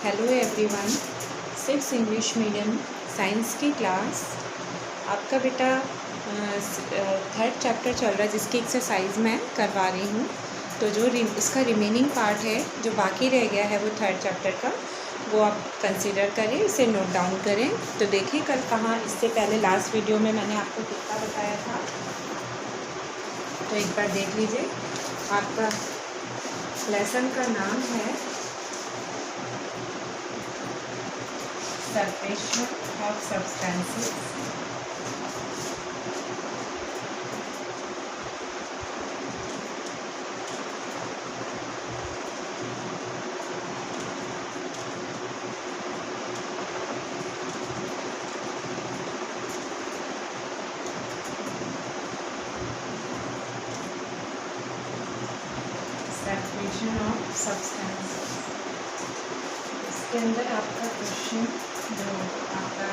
Hello everyone, six English medium science की class. आपका बेटा थर्ड चैप्टर चल रहा है जिसकी एक्सरसाइज मैं करवा रही हूँ। तो जो इसका रिमेनिंग पार्ट है जो बाकी रह गया है वो थर्ड चैप्टर का, वो आप कंसीडर करें, इसे नोट डाउन करें। तो देखिए कल कहाँ, इससे पहले लास्ट वीडियो में मैंने आपको कितना बताया था, तो एक बार देख लीजिए। आपका लेसन का नाम है separation of substances, separation of substances. इसके अंदर आपका क्वेश्चन जो आपका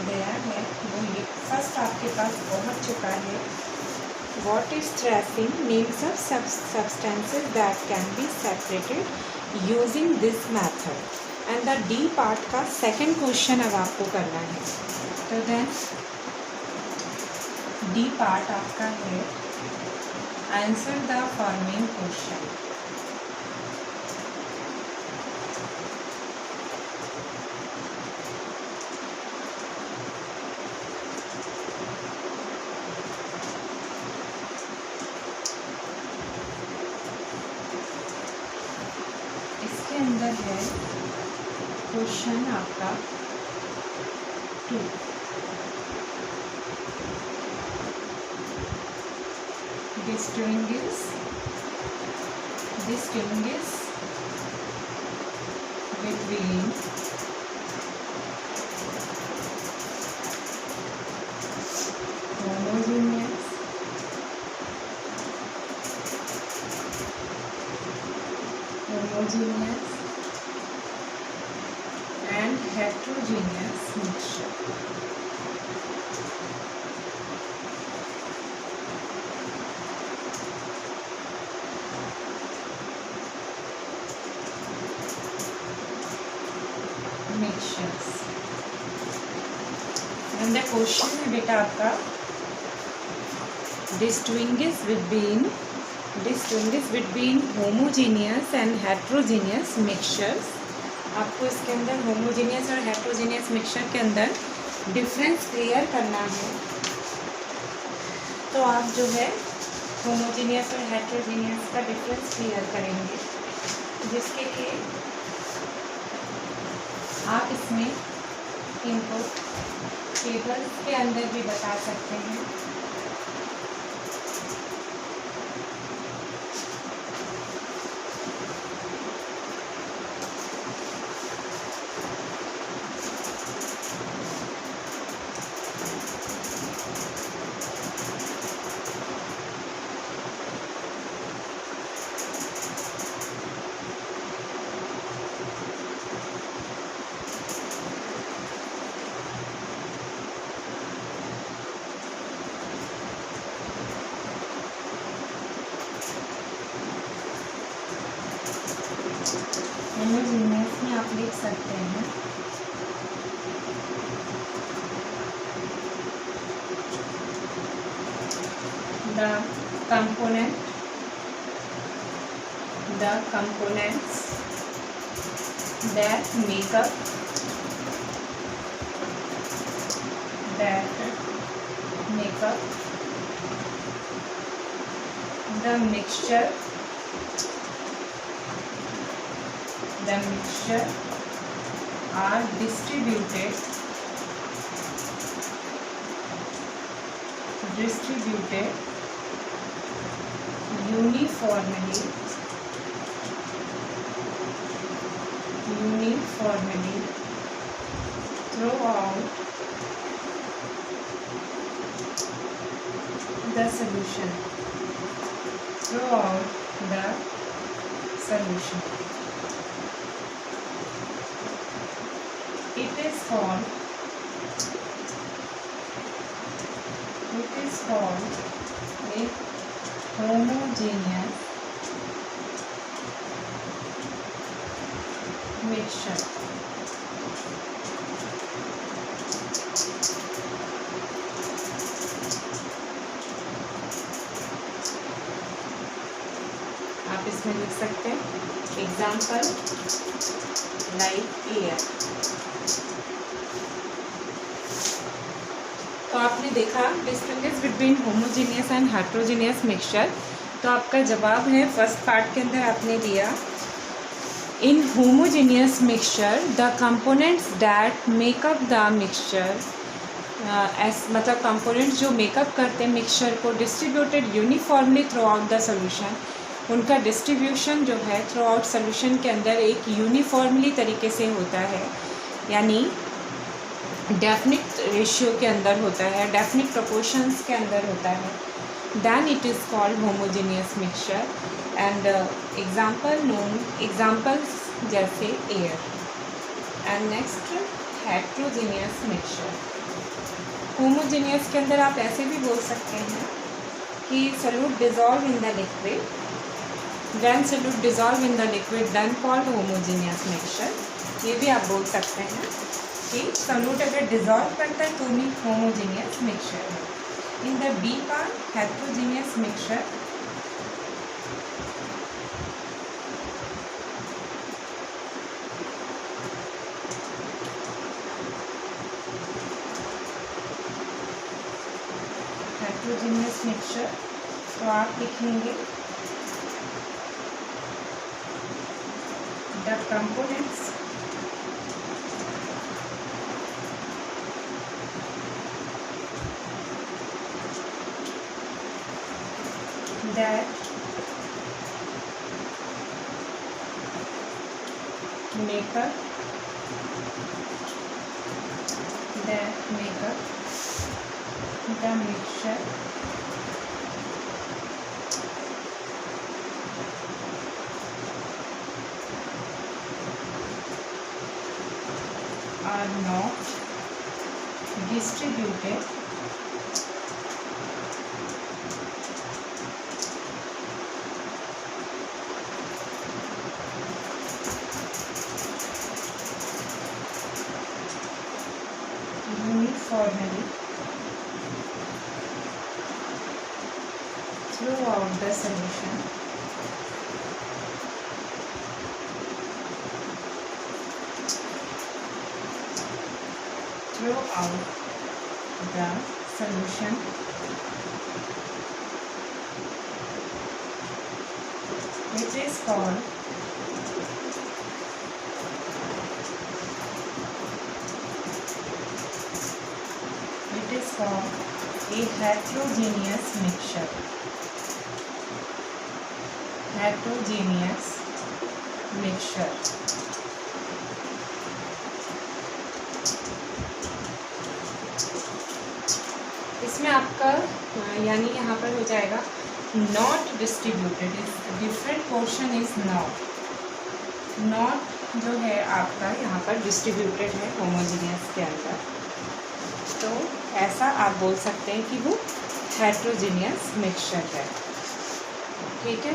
गया है वो ये फर्स्ट आपके पास पहुंच चुका है। What is tracing names of substances that can be separated using this method, and the D part का सेकंड क्वेश्चन अब आपको करना है। तो देन डी पार्ट आपका है आंसर द फॉलोइंग क्वेश्चन। इसके अंदर है क्वेश्चन आपका 2। distinguish between homogeneous and heterogeneous mixture। And the question है बेटा आपका distinguish between homogeneous and heterogeneous mixtures। आपको इसके अंदर होमोजीनियस और हेट्रोजीनियस मिक्सचर के अंदर डिफरेंस क्लियर करना है। तो आप जो है होमोजीनियस और हेट्रोजीनियस का डिफरेंस क्लियर करेंगे, जिसके लिए आप इसमें इनको टेबल के अंदर भी बता सकते हैं। होमोजीनियस में आप लिख सकते हैं the components that make up the mixture are distributed uniformly throughout the solution। It is called a homogeneous mixture। Mixture. आप इसमें लिख सकते हैं एग्जाम्पल लाइक एयर। तो आपने देखा distinguish between homogeneous and heterogeneous mixture. तो आपका जवाब है फर्स्ट पार्ट के अंदर आपने दिया in homogeneous mixture the components that make up the mixture, मतलब कंपोनेंट्स जो मेकअप करते हैं मिक्सचर को, distributed uniformly throughout the solution, उनका डिस्ट्रीब्यूशन जो है थ्रू आउट सोल्यूशन के अंदर एक यूनिफॉर्मली तरीके से होता है, यानी डेफिनिट रेशियो के अंदर होता है, डेफिनिट प्रोपोर्शंस के अंदर होता है, then it is called homogeneous mixture and examples जैसे air। and next heterogeneous mixture। homogeneous के अंदर आप ऐसे भी बोल सकते हैं कि solute dissolve in the liquid, when solute dissolve in the liquid then called homogeneous mixture। ये भी आप बोल सकते हैं कि solute अगर dissolve करता है तो भी homogeneous mixture है। In the B part, heterogeneous mixture, तो आप लिखेंगे the components that make up the mixture are not distributed uniformly throughout the solution, which is called a heterogeneous mixture। इसमें आपका यानी यहाँ पर हो जाएगा not distributed, is different portion is not जो है आपका यहाँ पर डिस्ट्रीब्यूटेड है होमोजीनियस के अंदर। तो ऐसा आप बोल सकते हैं कि वो हेट्रोजीनियस मिक्सचर है। ठीक है,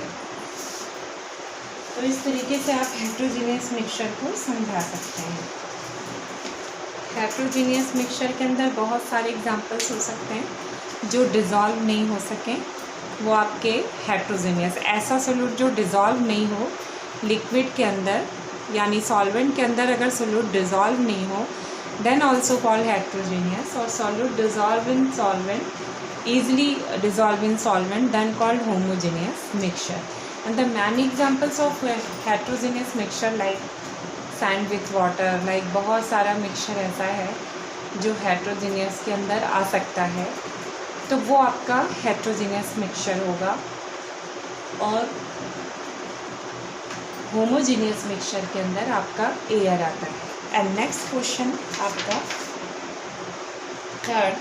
तो इस तरीके से आप हेट्रोजीनियस मिक्सचर को समझा सकते हैं। हेट्रोजीनियस मिक्सचर के अंदर बहुत सारे एग्जांपल्स हो सकते हैं जो डिज़ोल्व नहीं हो सकें, वो आपके हेट्रोजीनियस। ऐसा सोल्यूट जो डिज़ोल्व नहीं हो लिक्विड के अंदर, यानी सॉल्वेंट के अंदर अगर सोल्यूट डिज़ोल्व नहीं हो, देन ऑल्सो कॉल्ड हेट्रोजीनियस। और solute dissolve in solvent, easily dissolve in solvent, then called homogeneous mixture. And the many examples of heterogeneous mixture like sand with water, like बहुत सारा mixture ऐसा है जो heterogeneous के अंदर आ सकता है, तो वो आपका heterogeneous मिक्सचर होगा। और homogeneous मिक्सचर के अंदर आपका एयर आता है। एंड नेक्स्ट क्वेश्चन आपका third,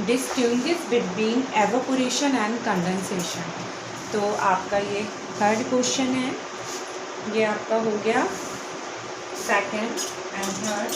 distinguish between evaporation and condensation. तो आपका ये थर्ड क्वेश्चन है, ये आपका हो गया second and third.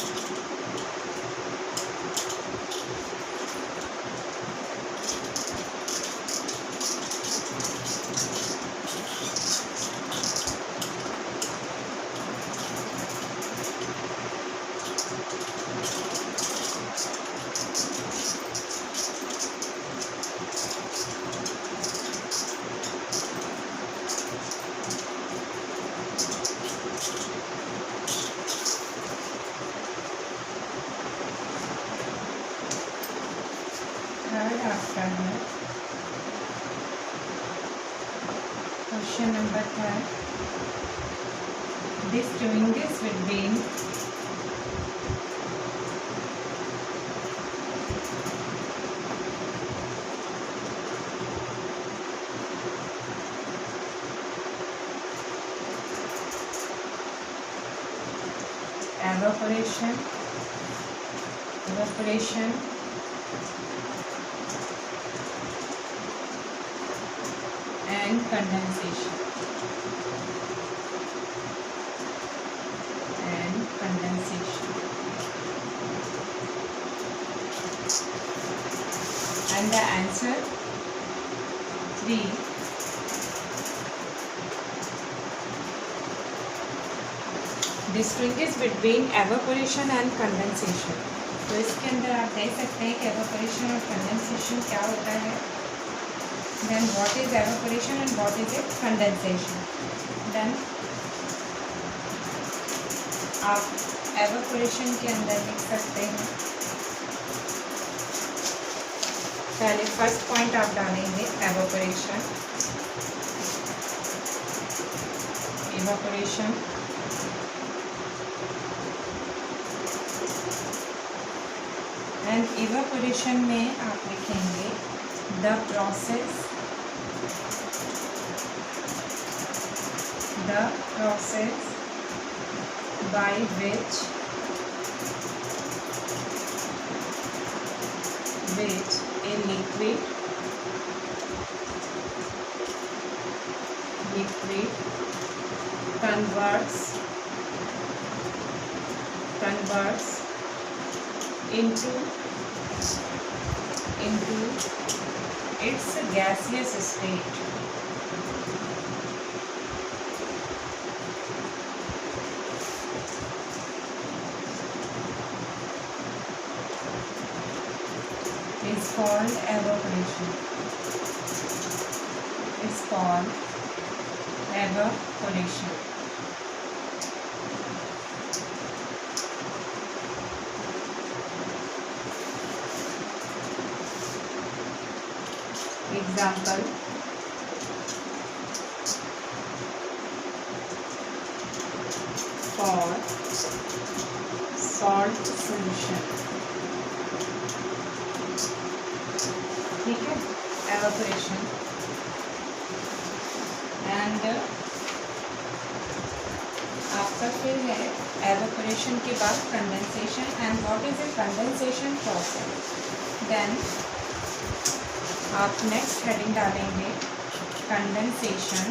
Question number 3, distinguish between evaporation and condensation. And the answer 3. Distinguish between evaporation and condensation. तो इसके अंदर आप देख सकते हैं कि evaporation और condensation क्या होता है. Then what is evaporation and what is it condensation. Then आप evaporation के अंदर लिख सकते हैं. पहले फर्स्ट पॉइंट आप डालेंगे evaporation एंड evaporation में आप लिखेंगे the process by which a liquid converts into its gaseous state. Is called evaporation. Example: for salt solution. ठीक है, evaporation एंड आपका फिर है evaporation के बाद condensation and what is a condensation process. Then आप नेक्स्ट हेडिंग डालेंगे condensation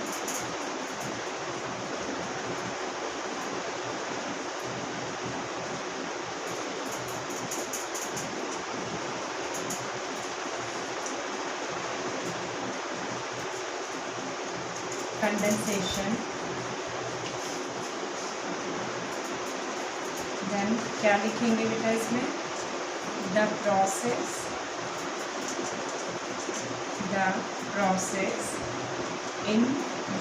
then क्या लिखेंगे बेटा इसमें the process in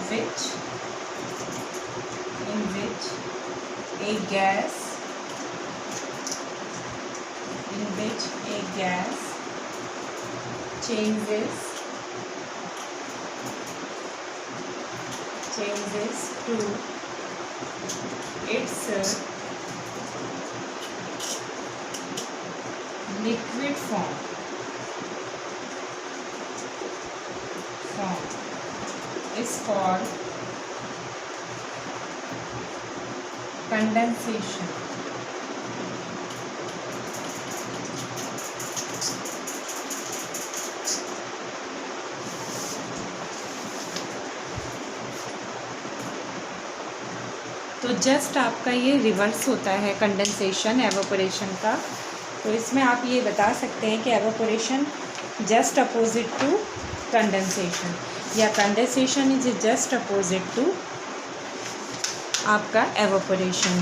which a gas changes to its liquid form is called condensation. तो जस्ट आपका ये रिवर्स होता है कंडेंसेशन एवोपोरेशन का. तो इसमें आप ये बता सकते हैं कि evaporation just opposite to condensation या condensation is just opposite to आपका evaporation.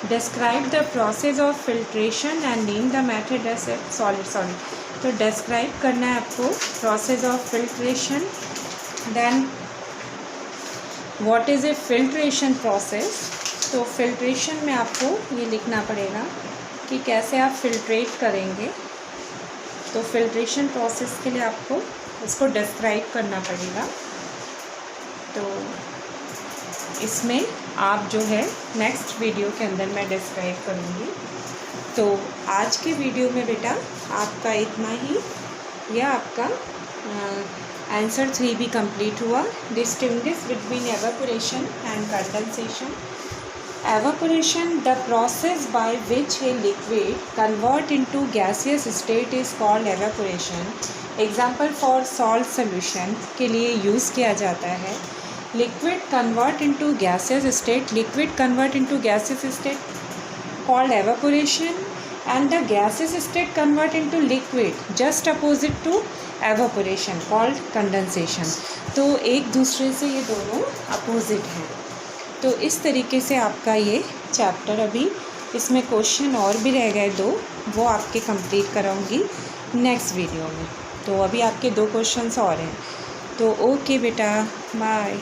Describe the process of filtration and name the method as solid. तो डिस्क्राइब करना है आपको process of filtration. Then what is a filtration process. तो filtration में आपको ये लिखना पड़ेगा कि कैसे आप फिल्ट्रेट करेंगे. तो फिल्ट्रेशन प्रोसेस के लिए आपको इसको डिस्क्राइब करना पड़ेगा. तो इसमें आप जो है नेक्स्ट वीडियो के अंदर मैं डिस्क्राइब करूँगी। तो आज के वीडियो में बेटा आपका इतना ही। यह आपका आंसर 3 भी कंप्लीट हुआ। Distinguish between evaporation and condensation. Evaporation, the process by which a liquid convert into gaseous state is called evaporation. Example for salt solution के लिए यूज़ किया जाता है। Liquid convert into gaseous state, liquid convert into gaseous state called evaporation, and the gaseous state convert into liquid just opposite to evaporation called condensation. तो एक दूसरे से ये दोनों अपोजिट हैं। तो इस तरीके से आपका ये चैप्टर, अभी इसमें क्वेश्चन और भी रह गए 2, वो आपके कंप्लीट कराऊंगी नेक्स्ट वीडियो में। तो अभी आपके 2 क्वेश्चंस और हैं। तो ओके बेटा, बाय।